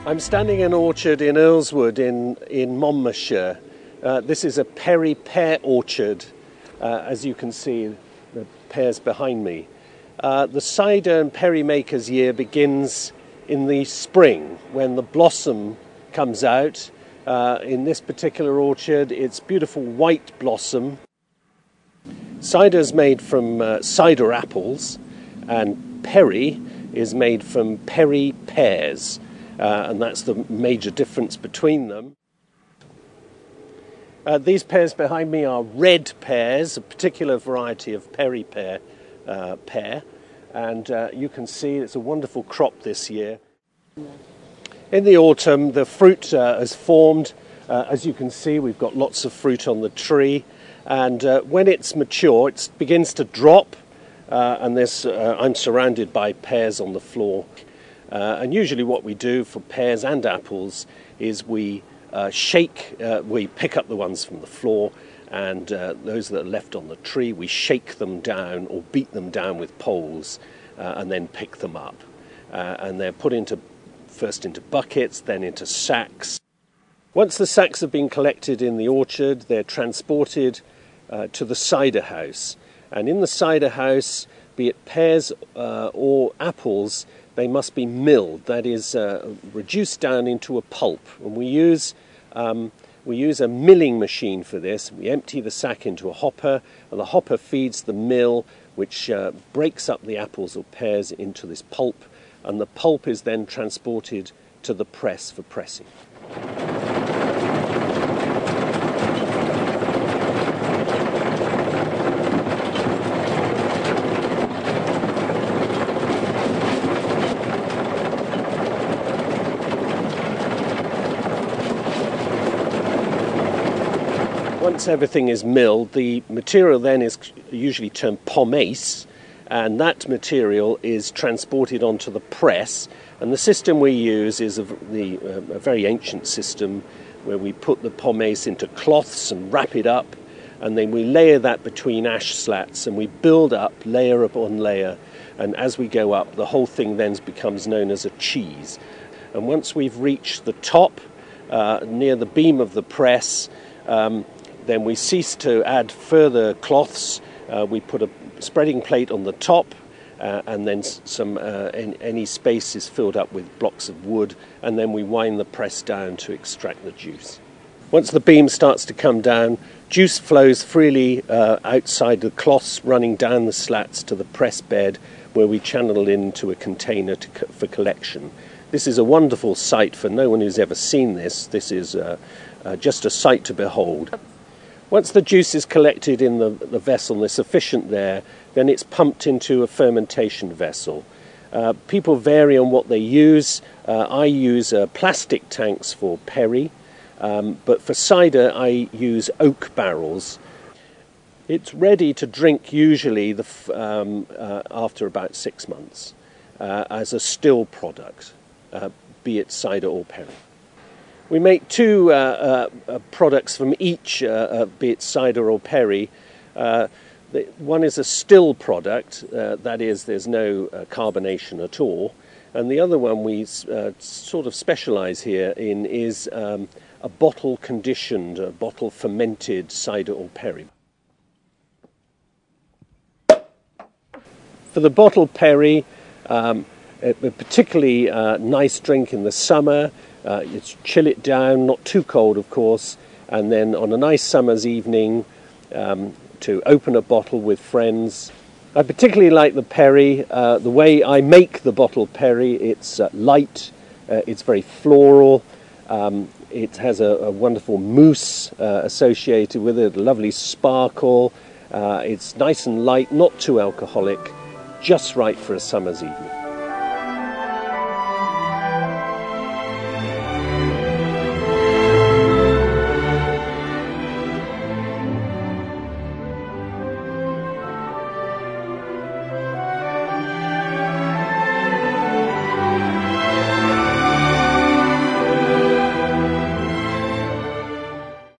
I'm standing in an orchard in Earlswood in Monmouthshire. This is a Perry pear orchard, as you can see, the pears behind me. The cider and Perry makers' year begins in the spring when the blossom comes out. In this particular orchard, it's beautiful white blossom. Cider is made from cider apples, and Perry is made from Perry pears. And that's the major difference between them. These pears behind me are red pears, a particular variety of Perry pear, and you can see it's a wonderful crop this year. In the autumn, the fruit has formed. As you can see, we've got lots of fruit on the tree, and when it's mature, it begins to drop, and I'm surrounded by pears on the floor. And usually what we do for pears and apples is we pick up the ones from the floor, and those that are left on the tree, we shake them down or beat them down with poles and then pick them up. And they're put first into buckets, then into sacks. Once the sacks have been collected in the orchard, they're transported to the cider house. And in the cider house, be it pears or apples, they must be milled, that is, reduced down into a pulp. And we use a milling machine for this. We empty the sack into a hopper, and the hopper feeds the mill, which breaks up the apples or pears into this pulp, and the pulp is then transported to the press for pressing. Once everything is milled, the material then is usually termed pomace, and that material is transported onto the press. And the system we use is a very ancient system where we put the pomace into cloths and wrap it up, and then we layer that between ash slats, and we build up layer upon layer. And as we go up, the whole thing then becomes known as a cheese. And once we've reached the top, near the beam of the press, then we cease to add further cloths. We put a spreading plate on the top, and then any space is filled up with blocks of wood, and then we wind the press down to extract the juice. Once the beam starts to come down, juice flows freely outside the cloths, running down the slats to the press bed, where we channel into a container for collection. This is a wonderful sight for no one who's ever seen this. This is just a sight to behold. Once the juice is collected in the vessel and there's sufficient there, then it's pumped into a fermentation vessel. People vary on what they use. I use plastic tanks for Perry, but for cider I use oak barrels. It's ready to drink usually after about 6 months as a still product, be it cider or Perry. We make two products from each, be it cider or Perry. One is a still product, that is, there's no carbonation at all. And the other one we sort of specialise here in is a bottle conditioned, a bottle fermented cider or Perry. For the bottled Perry, a particularly nice drink in the summer. It's chill it down, not too cold of course, and then on a nice summer's evening to open a bottle with friends. I particularly like the Perry, the way I make the bottled Perry. It's light, it's very floral, it has a wonderful mousse associated with it, a lovely sparkle. It's nice and light, not too alcoholic, just right for a summer's evening.